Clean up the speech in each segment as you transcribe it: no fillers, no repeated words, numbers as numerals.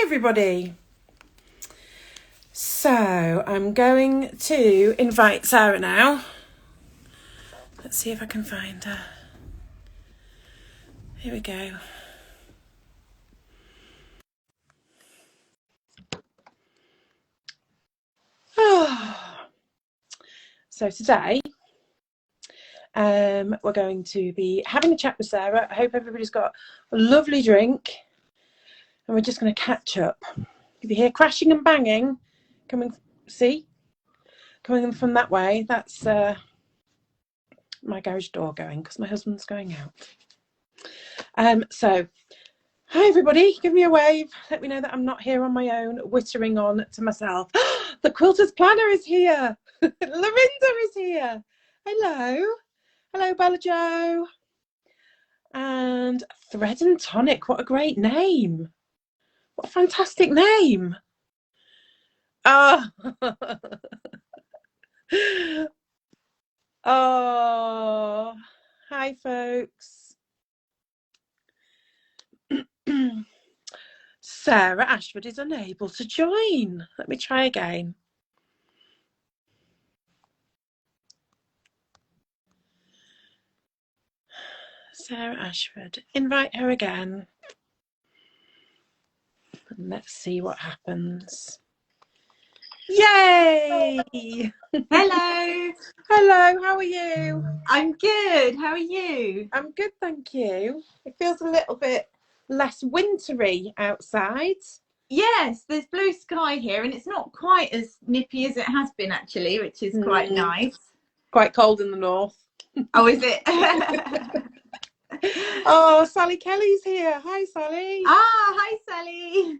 everybody. So I'm going to invite Sarah now. Let's see if I can find her. Here we go. So today we're going to be having a chat with Sarah. I hope everybody's got a lovely drink and we're just going to catch up. If you hear crashing and banging coming from that way, that's my garage door going because my husband's going out. So hi everybody, give me a wave, let me know that I'm not here on my own whittering on to myself. The quilter's planner is here. Lorinda is here. Hello Bella Jo. And Thread and Tonic, what a great name. What a fantastic name. Oh, hi folks. Sarah Ashford is unable to join. Let me try again. Sarah Ashford, invite her again. And let's see what happens. Yay! Hello. Hello, how are you? I'm good. How are you? I'm good, thank you. It feels a little bit less wintry outside. Yes, there's blue sky here and it's not quite as nippy as it has been actually, which is quite nice. Quite cold in the north. Oh, is it? Oh, Sally Kelly's here. Hi, Sally. Hi, Sally.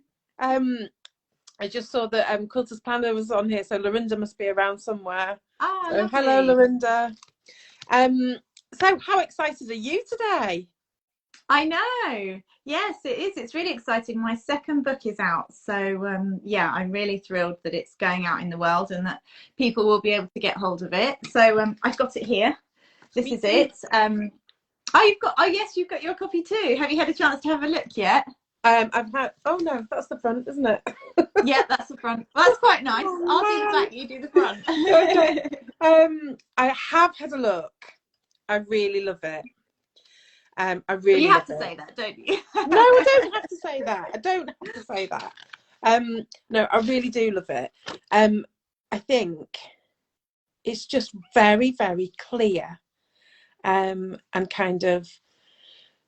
I just saw that Quilter's Planner was on here, so Lorinda must be around somewhere. Oh, so hello, Lorinda. So how excited are you today? I know. Yes, it is. It's really exciting. My second book is out. So, yeah, I'm really thrilled that it's going out in the world and that people will be able to get hold of it. So I've got it here. This is it. Yes, you've got your copy too. Have you had a chance to have a look yet? I've had, oh no, that's the front, isn't it? Yeah, that's the front. Well, that's quite nice. I'll do the back, you do the front. Okay. I have had a look. I really love it. I really you have to say that, don't you? No, I don't have to say that. No, I really do love it. I think it's just very, very clear and kind of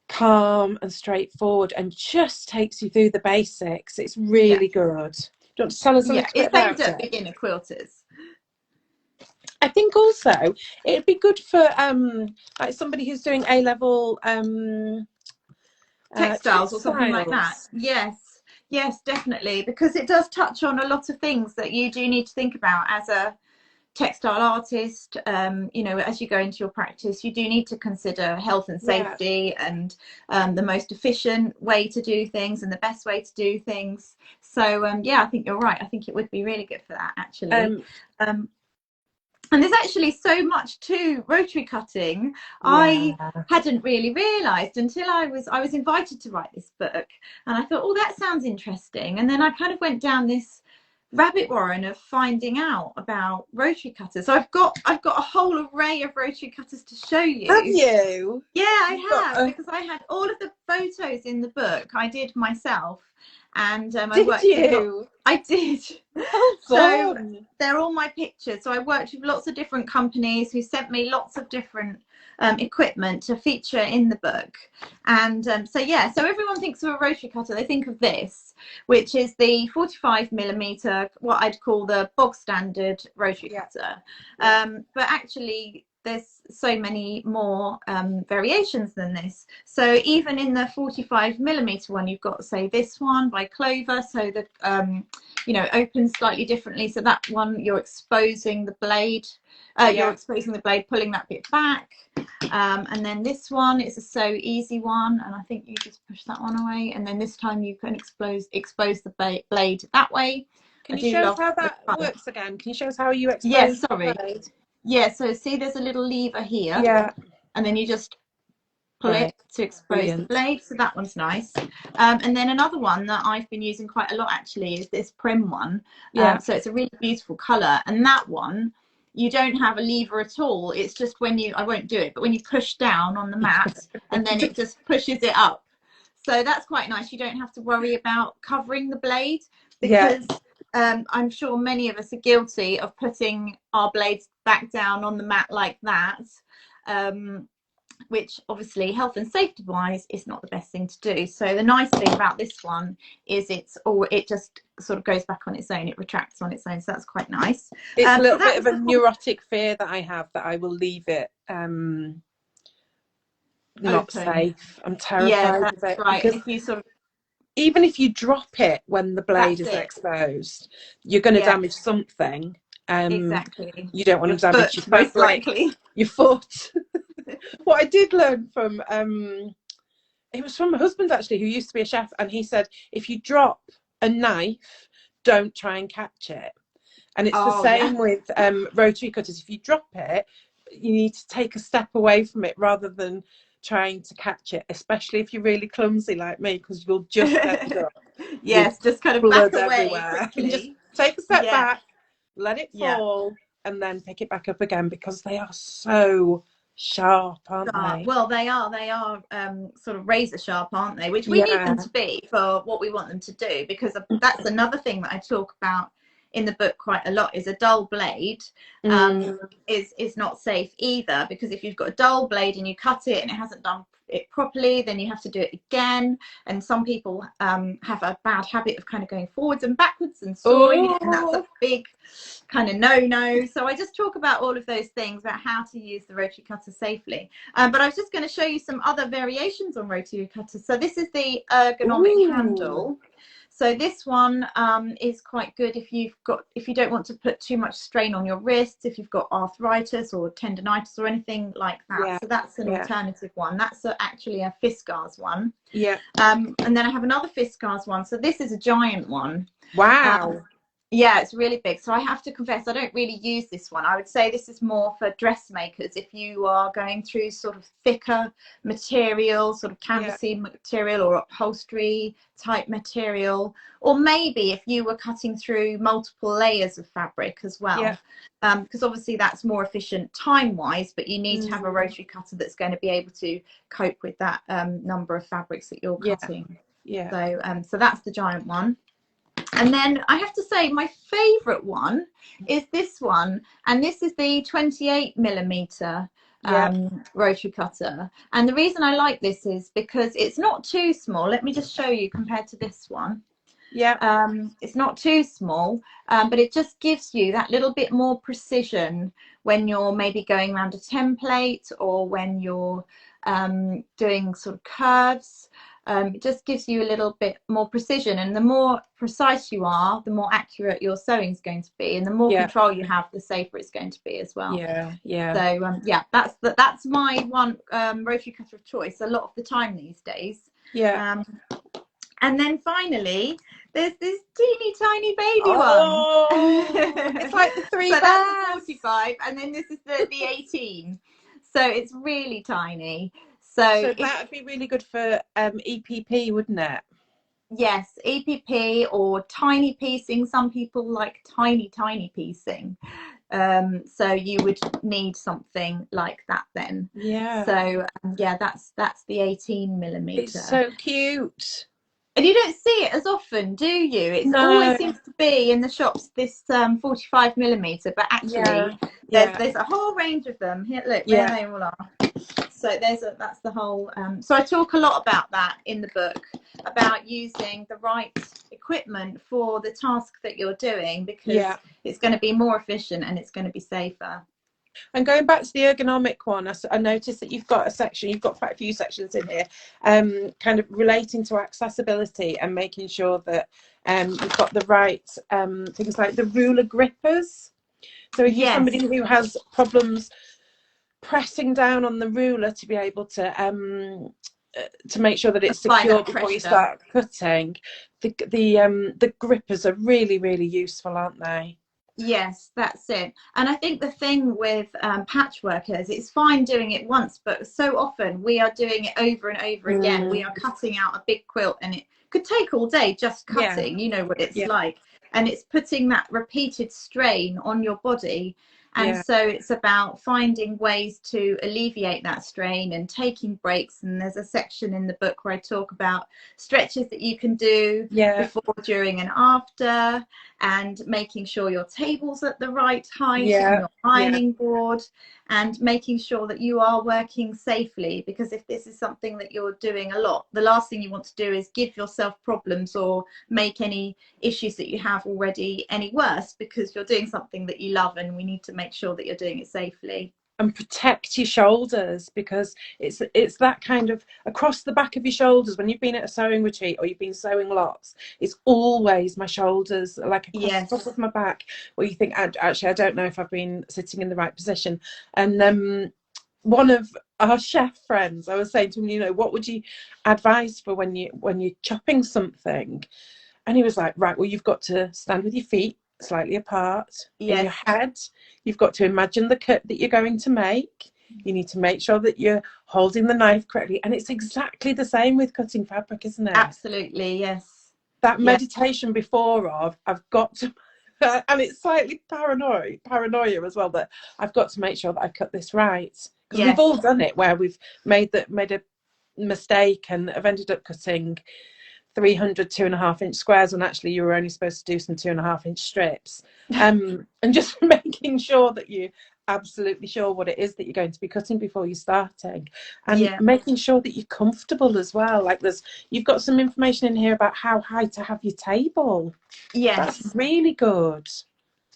calm and straightforward and just takes you through the basics. It's really good. Do you want to tell us a little bit about it? It's aimed at beginner quilters. I think also it'd be good for like somebody who's doing A-level textiles or something like that. Yes, definitely, because it does touch on a lot of things that you do need to think about as a textile artist. You know, as you go into your practice, you do need to consider health and safety and the most efficient way to do things and the best way to do things. So yeah, I think you're right. I think it would be really good for that actually. And there's actually so much to rotary cutting. I hadn't really realised until I was invited to write this book, and I thought, oh, that sounds interesting. And then I kind of went down this rabbit warren of finding out about rotary cutters. So I've got a whole array of rotary cutters to show you. Have you? Yeah, I have, because I had all of the photos in the book I did myself. And I did. Oh, so they're all my pictures. So I worked with lots of different companies who sent me lots of different equipment to feature in the book. And so everyone thinks of a rotary cutter, they think of this, which is the 45mm, what I'd call the bog standard rotary cutter. But actually there's so many more variations than this. So even in the 45mm one, you've got, say, this one by Clover, so that you know, opens slightly differently. So that one, you're exposing the blade, pulling that bit back. And then this one is a So Easy one, and I think you just push that one away, and then this time you can expose the blade that way. Can you show us how that works again? Can you show us how you expose? The blade? Yeah, so see there's a little lever here, and then you just pull Right. it to expose the Brilliant. blade, so that one's nice. And then another one that I've been using quite a lot actually is this prim one. Yeah. So it's a really beautiful color, and that one you don't have a lever at all. It's just when you, I won't do it, but when you push down on the mat and then it just pushes it up. So that's quite nice. You don't have to worry about covering the blade, because I'm sure many of us are guilty of putting our blades back down on the mat like that, which obviously health and safety wise is not the best thing to do. So the nice thing about this one is it just sort of goes back on its own. It retracts on its own, so that's quite nice. It's a little so bit of a neurotic fear that I have, that I will leave it not open. safe. I'm terrified Yeah, of it, right. because And if you sort of, even if you drop it when the blade is exposed, you're going to damage something. Exactly. You don't want Your to damage foot, your most fabric, likely. your foot. What I did learn from it was from my husband actually, who used to be a chef, and he said if you drop a knife, don't try and catch it. And it's the same with rotary cutters. If you drop it, you need to take a step away from it rather than trying to catch it, especially if you're really clumsy like me, because you'll just end up Yes, with just kind of blood back away everywhere. quickly. Just take a step back, let it fall, and then pick it back up again, because they are so sharp, aren't they? Well, they are sort of razor sharp, aren't they? Which we need them to be for what we want them to do, because that's another thing that I talk about in the book quite a lot, is a dull blade is not safe either, because if you've got a dull blade and you cut it and it hasn't done it properly, then you have to do it again. And some people have a bad habit of kind of going forwards and backwards and sawing it, and that's a big kind of no. So I just talk about all of those things about how to use the rotary cutter safely. But I was just going to show you some other variations on rotary cutters. So this is the ergonomic handle. So this one is quite good if you don't want to put too much strain on your wrists, if you've got arthritis or tendonitis or anything like that. So that's an alternative one. That's actually a Fiskars one. And then I have another Fiskars one. So this is a giant one. Wow. Yeah, it's really big. So I have to confess, I don't really use this one. I would say this is more for dressmakers. If you are going through sort of thicker material, sort of canvasy material or upholstery type material, or maybe if you were cutting through multiple layers of fabric as well, because obviously that's more efficient time-wise, but you need to have a rotary cutter that's going to be able to cope with that number of fabrics that you're cutting. So that's the giant one. And then I have to say my favorite one is this one, and this is the 28mm rotary cutter. And the reason I like this is because it's not too small. Let me just show you compared to this one. It's not too small, but it just gives you that little bit more precision when you're maybe going around a template, or when you're doing sort of curves. It just gives you a little bit more precision, and the more precise you are, the more accurate your sewing is going to be, and the more control you have, the safer it's going to be as well. So that's my one rotary cutter of choice a lot of the time these days. And then finally there's this teeny tiny baby one. It's like the 3 so that's the 45, and then this is the 18. So it's really tiny. So that would be really good for EPP, wouldn't it? Yes, EPP or tiny piecing. Some people like tiny piecing. So you would need something like that then. So that's the 18mm. It's so cute. And you don't see it as often, do you? It always seems to be in the shops, this 45mm, but actually there's a whole range of them. Here, look, there they all are. So that's the whole. So I talk a lot about that in the book, about using the right equipment for the task that you're doing, because it's going to be more efficient and it's going to be safer. And going back to the ergonomic one, I noticed that you've got a section, you've got quite a few sections in here, kind of relating to accessibility and making sure that you've got the right things like the ruler grippers. So if you're somebody who has problems pressing down on the ruler to be able to make sure that it's secure before you start cutting, the grippers are really, really useful, aren't they? Yes, that's it. And I think the thing with patchworkers, it's fine doing it once, but so often we are doing it over and over again. We are cutting out a big quilt, and it could take all day just Yeah, cutting. You know what it's yeah, like. And it's putting that repeated strain on your body. And yeah, so it's about finding ways to alleviate that strain and taking breaks. And there's a section in the book where I talk about stretches that you can do yeah, before, during, and after, and making sure your table's at the right height and yeah, your yeah. ironing board, and making sure that you are working safely, because if this is something that you're doing a lot, the last thing you want to do is give yourself problems or make any issues that you have already any worse, because you're doing something that you love, and we need to make sure that you're doing it safely. And protect your shoulders, because it's that kind of across the back of your shoulders when you've been at a sewing retreat or you've been sewing lots. It's always my shoulders, like across the top Yes. of my back, where you think, actually I don't know if I've been sitting in the right position. And one of our chef friends, I was saying to him, you know, what would you advise for when you're chopping something? And he was like, right, well, you've got to stand with your feet slightly apart. In your Yes. head, you've got to imagine the cut that you're going to make. You need to make sure that you're holding the knife correctly. And it's exactly the same with cutting fabric, isn't it? Absolutely. Yes. That Yes. meditation before of, I've got to, and it's slightly paranoia as well, that I've got to make sure that I cut this right. Because we've Yes. all done it where we've made a mistake and have ended up cutting 300 2.5 inch squares when actually you were only supposed to do some 2.5 inch strips, and just making sure that you're absolutely sure what it is that you're going to be cutting before you're starting, and Yeah. making sure that you're comfortable as well. Like you've got some information in here about how high to have your table. That's Yes. really good.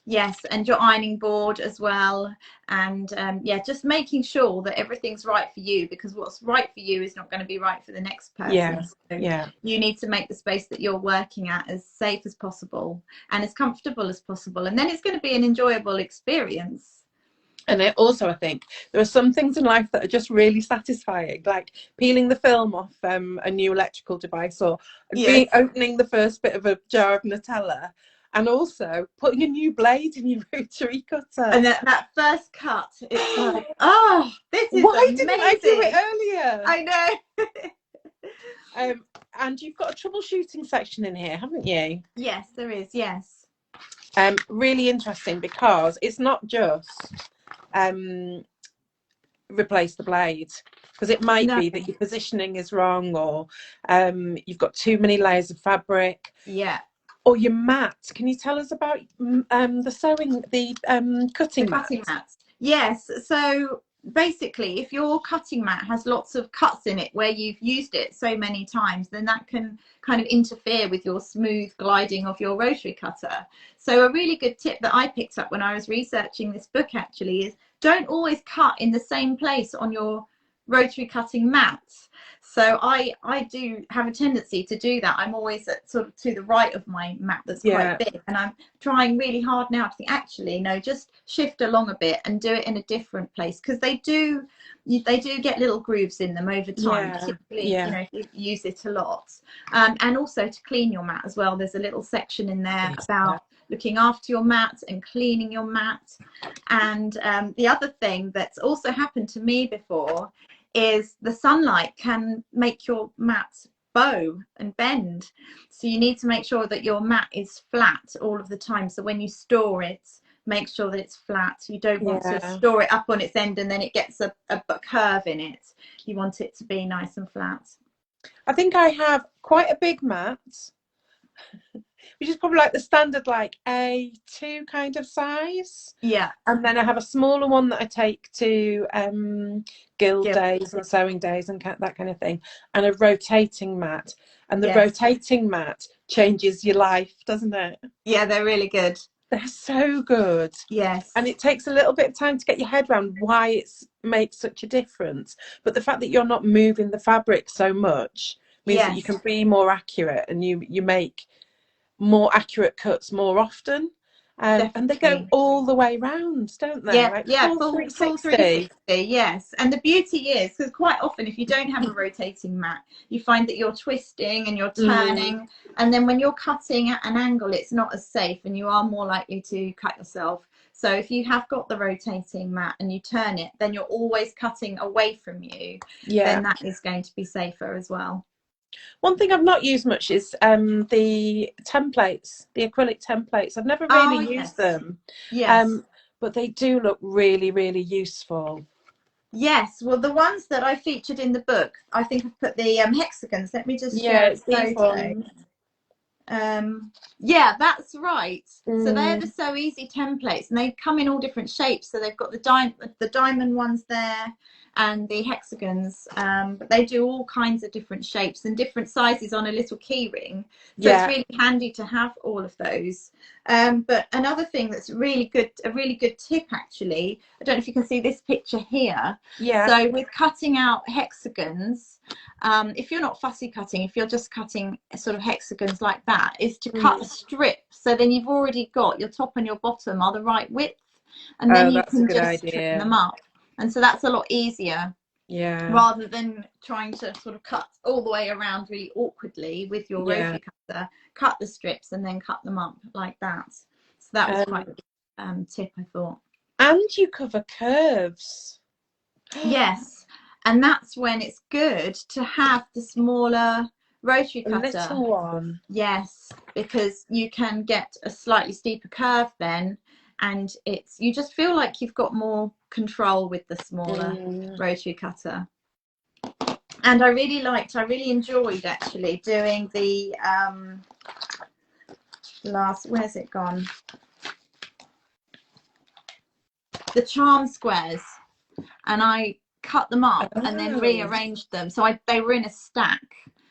Yes, and your ironing board as well. And yeah, just making sure that everything's right for you, because what's right for you is not going to be right for the next Yeah, person. So yeah. you need to make the space that you're working at as safe as possible and as comfortable as possible. And then it's going to be an enjoyable experience. And I think there are some things in life that are just really satisfying, like peeling the film off a new electrical device, or Yes. opening the first bit of a jar of Nutella, and also putting a new blade in your rotary cutter. And that first cut, it's like, oh, this is Why amazing. didn't I do it earlier? I know. And you've got a troubleshooting section in here, haven't you? Yes, there is. Yes. Really interesting, because it's not just replace the blade, because it might be that your positioning is wrong, or you've got too many layers of fabric. Yeah. Or your mat. Can you tell us about the cutting mats? Yes. So basically, if your cutting mat has lots of cuts in it where you've used it so many times, then that can kind of interfere with your smooth gliding of your rotary cutter. So a really good tip that I picked up when I was researching this book actually is, don't always cut in the same place on your rotary cutting mats. So I do have a tendency to do that. I'm always at sort of to the right of my mat that's quite big, and I'm trying really hard now to think, actually no, just shift along a bit and do it in a different place, because they do get little grooves in them over time, particularly you know, if you use it a lot. And also to clean your mat as well, there's a little section in there about looking after your mat and cleaning your mat. And the other thing that's also happened to me before is the sunlight can make your mat bow and bend. So you need to make sure that your mat is flat all of the time. So when you store it, make sure that it's flat. You don't want to store it up on its end and then it gets a curve in it. You want it to be nice and flat. I think I have quite a big mat, which is probably like the standard like A2 kind of size. Yeah. And then I have a smaller one that I take to guild days and sewing days and that kind of thing, and a rotating mat. And the rotating mat changes your life, doesn't it? Yeah, they're really good. They're so good. Yes. And it takes a little bit of time to get your head around why it makes such a difference. But the fact that you're not moving the fabric so much means that you can be more accurate, and you make more accurate cuts more often. And they go Definitely. all the way round, don't they? Yeah, Like yeah, full full 360. 360, yes. And the beauty is, because quite often if you don't have a rotating mat, you find that you're twisting and you're turning, and then when you're cutting at an angle, it's not as safe and you are more likely to cut yourself. So if you have got the rotating mat and you turn it, then you're always cutting away from you. Yeah. Then that is going to be safer as well. One thing I've not used much is the templates, the acrylic templates. I've never really used them. Yes. But they do look really, really useful. Yes, well, the ones that I featured in the book, I think I've put the hexagons. Let me just Yeah, share it's a these photo. ones. Yeah, that's right. So they're the So Easy templates, and they come in all different shapes. So they've got the diamond ones there and the hexagons, but they do all kinds of different shapes and different sizes on a little key ring. So it's really handy to have all of those. But another thing that's really good, a really good tip actually, I don't know if you can see this picture here. Yeah. So with cutting out hexagons, if you're not fussy cutting, if you're just cutting sort of hexagons like that, is to cut a strip. So then you've already got your top and your bottom are the right width, and then you can just trim them up. And so that's a lot easier. Yeah. Rather than trying to sort of cut all the way around really awkwardly with your rotary cutter, cut the strips and then cut them up like that. So that was quite a good tip, I thought. And you cover curves. Yes, and that's when it's good to have the smaller rotary cutter. A little one. Yes, because you can get a slightly steeper curve then, and you just feel like you've got more control with the smaller rotary cutter. And I really enjoyed actually doing the where's it gone? The charm squares, and I cut them up and then rearranged them. So they were in a stack.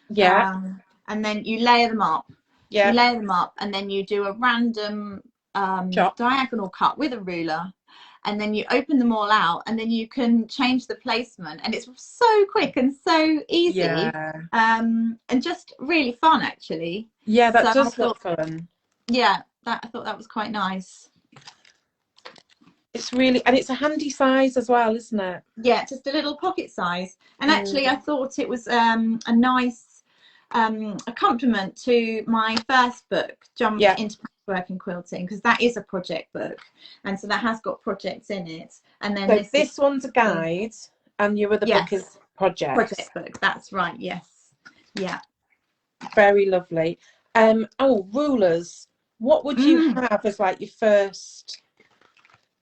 Yeah. And then you layer them up. Yeah. You layer them up, and then you do a random diagonal cut with a ruler, and then you open them all out, and then you can change the placement, and it's so quick and so easy, and just really fun actually. Yeah, that does look fun. Yeah, I thought that was quite nice. It's really, and it's a handy size as well, isn't it? Yeah, just a little pocket size. And actually I thought it was a nice a compliment to my first book, Jump into Patchwork and Quilting, because that is a project book, and so that has got projects in it. And then so this one's a guide, and your other book is project book. That's right. Yes. Yeah. Very lovely. Oh, rulers. What would you have as like your first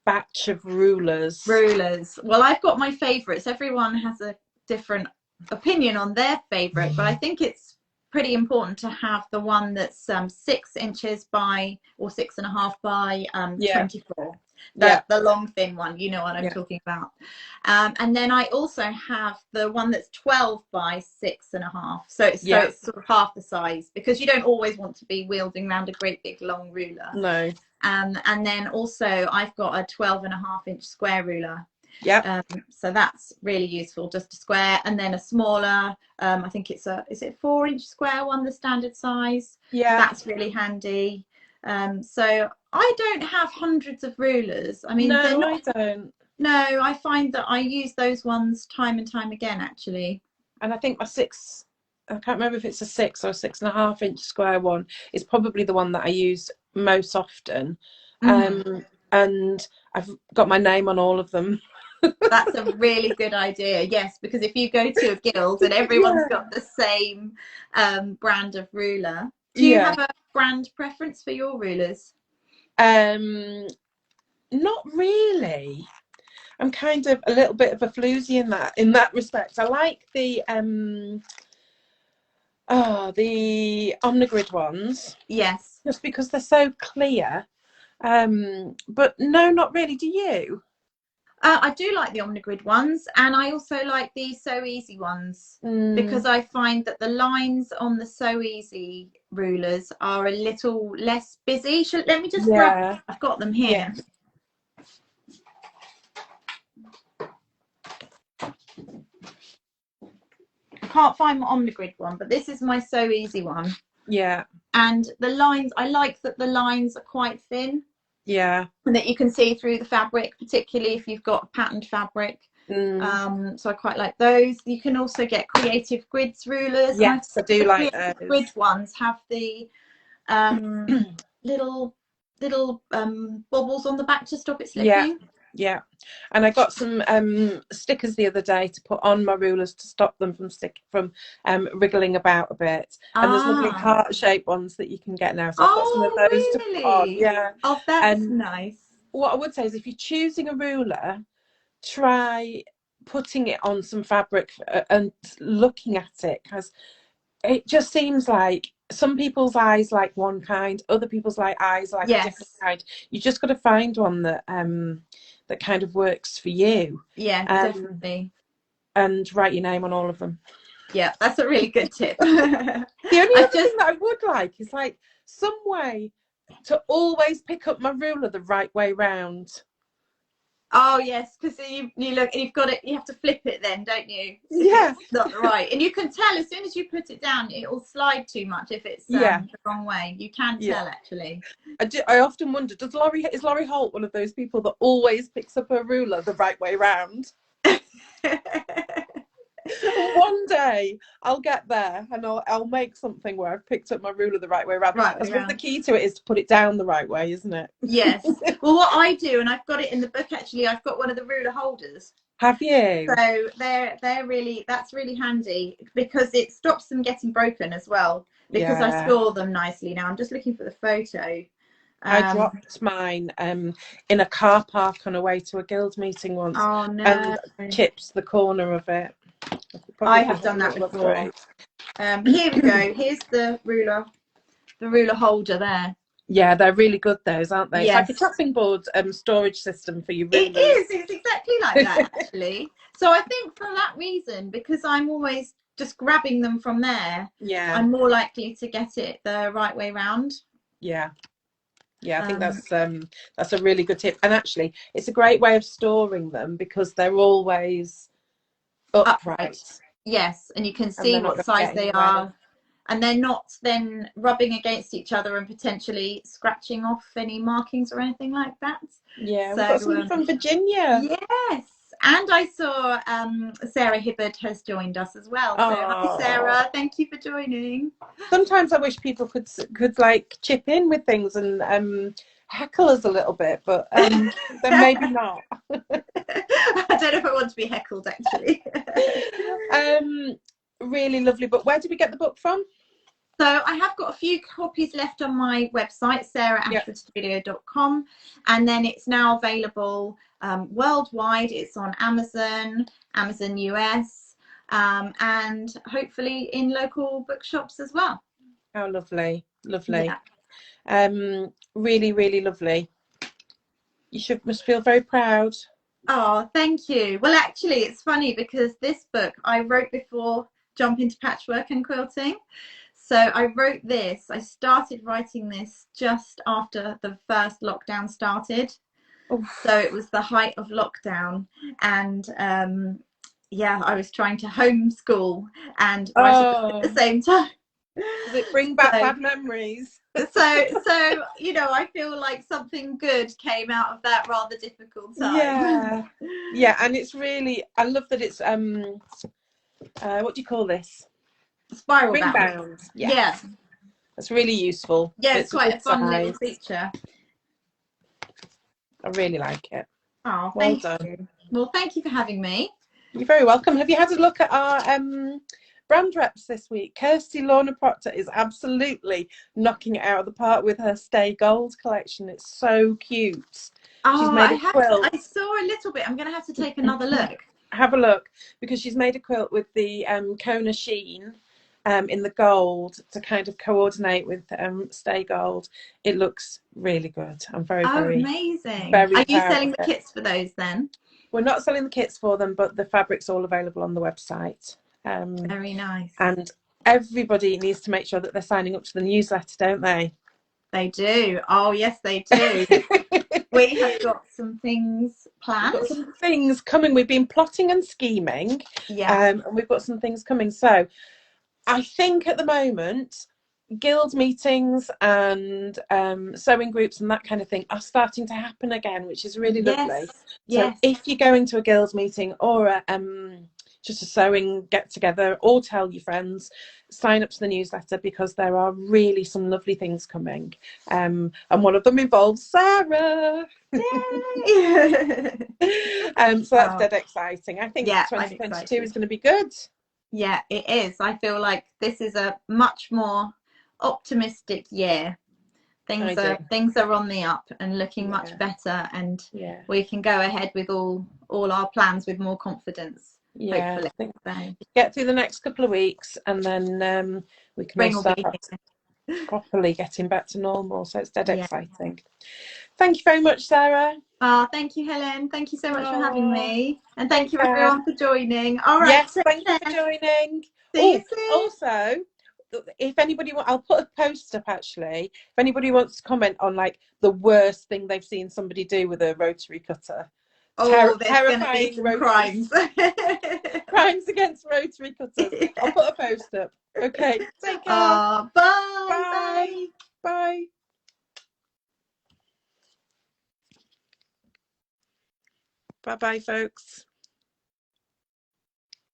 batch of rulers? Well, I've got my favorites. Everyone has a different opinion on their favorite, but I think it's pretty important to have the one that's 6 inches by, or 6.5 by 24. The long thin one, you know what I'm talking about. And then I also have the one that's 12 by 6.5. So it's sort of half the size, because you don't always want to be wielding around a great big long ruler. No. And then also I've got a 12.5-inch square ruler. Yeah. So that's really useful, just a square, and then a smaller, I think is it 4-inch square one, the standard size? Yeah. That's really handy. So I don't have hundreds of rulers. I mean, no, I don't. No, I find that I use those ones time and time again, actually. And I think my I can't remember if it's a 6 or 6.5-inch square one, is probably the one that I use most often. And I've got my name on all of them. That's a really good idea. Yes, because if you go to a guild and everyone's got the same brand of ruler, do you have a brand preference for your rulers? Not really. I'm kind of a little bit of a floozy in that respect. I like the Omnigrid ones. Yes. Just because they're so clear. But no, not really. Do you? I do like the Omnigrid ones, and I also like the So Easy ones, because I find that the lines on the So Easy rulers are a little less busy. Let me just grab, I've got them here. I can't find my Omnigrid one, but this is my So Easy one. Yeah. And the lines, I like that the lines are quite thin. Yeah. and that you can see through the fabric, particularly if you've got patterned fabric. So I quite like those. You can also get creative grids rulers. Yes, I do like the those. grid ones have the little bobbles on the back to stop it slipping. Yeah, and I got some stickers the other day to put on my rulers to stop them from wriggling about a bit. And there's lovely heart-shaped ones that you can get now. So I've got some of those to put on. Yeah. Oh, that's nice. What I would say is, if you're choosing a ruler, try putting it on some fabric and looking at it, because it just seems like some people's eyes like one kind, other people's eyes like a different kind. You just got to find one that that kind of works for you. Yeah, definitely. And write your name on all of them. Yeah, that's a really good tip. The only other thing that I would like is like some way to always pick up my ruler the right way round. Oh yes, because you look, you've got it. You have to flip it then, don't you? Yeah, it's not right, and you can tell as soon as you put it down, it will slide too much if it's the wrong way. You can tell actually. I often wonder, is Laurie Holt one of those people that always picks up her ruler the right way round? One day I'll get there and I'll make something where I've picked up my ruler the right way around. The key to it is to put it down the right way, isn't it? Yes. Well, what I do, and I've got it in the book actually, I've got one of the ruler holders. Have you? So that's really handy because it stops them getting broken as well, because I store them nicely. Now I'm just looking for the photo. I dropped mine in a car park on a way to a guild meeting once. Oh no. And chipped the corner of it. I have done that before. Here we go. Here's the ruler holder there. Yeah, they're really good, those, aren't they? Yes. It's like a chopping board storage system for your rulers. It is. It's exactly like that, actually. So I think for that reason, because I'm always just grabbing them from there, I'm more likely to get it the right way round. Yeah, I think that's a really good tip. And actually, it's a great way of storing them because they're always upright. Yes, and you can see what size they are. And they're not then rubbing against each other and potentially scratching off any markings or anything like that. Yeah, so, we've got someone from Virginia. Yes, and I saw Sarah Hibbard has joined us as well. So hi Sarah, thank you for joining. Sometimes I wish people could like chip in with things and heckle us a little bit, but then maybe not. I don't know if I want to be heckled actually. Really lovely book. Where did we get the book from? So I have got a few copies left on my website, sarahashfordstudio.com, and then it's now available worldwide. It's on Amazon US, and hopefully in local bookshops as well. Oh, lovely. Really, really lovely. You must feel very proud. Oh, thank you. Well, actually, it's funny because this book I wrote before jumping to patchwork and quilting. So I wrote this. I started writing this just after the first lockdown started. So it was the height of lockdown, and I was trying to homeschool and write at the same time. Does it bring back bad memories? So you know, I feel like something good came out of that rather difficult time. Yeah, and it's really, I love that it's what do you call this? Spiral ring bound. Yeah, that's really useful. Yeah, it's quite a fun little feature. I really like it. Oh, well done. Well, thank you for having me. You're very welcome. Have you had a look at our brand reps this week? Kirsty Lorna Proctor is absolutely knocking it out of the park with her Stay Gold collection. It's so cute. Oh, I saw a little bit. I'm going to have to take another look. Have a look, because she's made a quilt with the Kona sheen in the gold to kind of coordinate with Stay Gold. It looks really good. I'm very amazing. Very Are you selling the kits for those then? We're not selling the kits for them, but the fabric's all available on the website. Very nice. And everybody needs to make sure that they're signing up to the newsletter, don't they? They do. Oh yes, they do. We have got some things planned. We've got some things coming. We've been plotting and scheming. And we've got some things coming. So I think at the moment guild meetings and sewing groups and that kind of thing are starting to happen again, which is really lovely. So if you're going to a guild meeting or just a sewing get together, or tell your friends, sign up to the newsletter, because there are really some lovely things coming, and one of them involves Sarah. So that's dead exciting. I think 2022 is going to be good. Yeah, it is. I feel like this is a much more optimistic year. Things are on the up and looking much better, and we can go ahead with all our plans with more confidence. Hopefully. Get through the next couple of weeks, and then we can all start properly getting back to normal. So it's dead exciting. Thank you very much, Sarah. Thank you, Helen. Thank you so much for having me, and thank you everyone for joining. All right. Yes, thank you for joining. See you soon. Also, if anybody I'll put a post up actually. If anybody wants to comment on like the worst thing they've seen somebody do with a rotary cutter. Terrifying crimes. Crimes against rotary cutters. I'll put a post up. Okay. Take care. Bye. Bye. Bye, folks.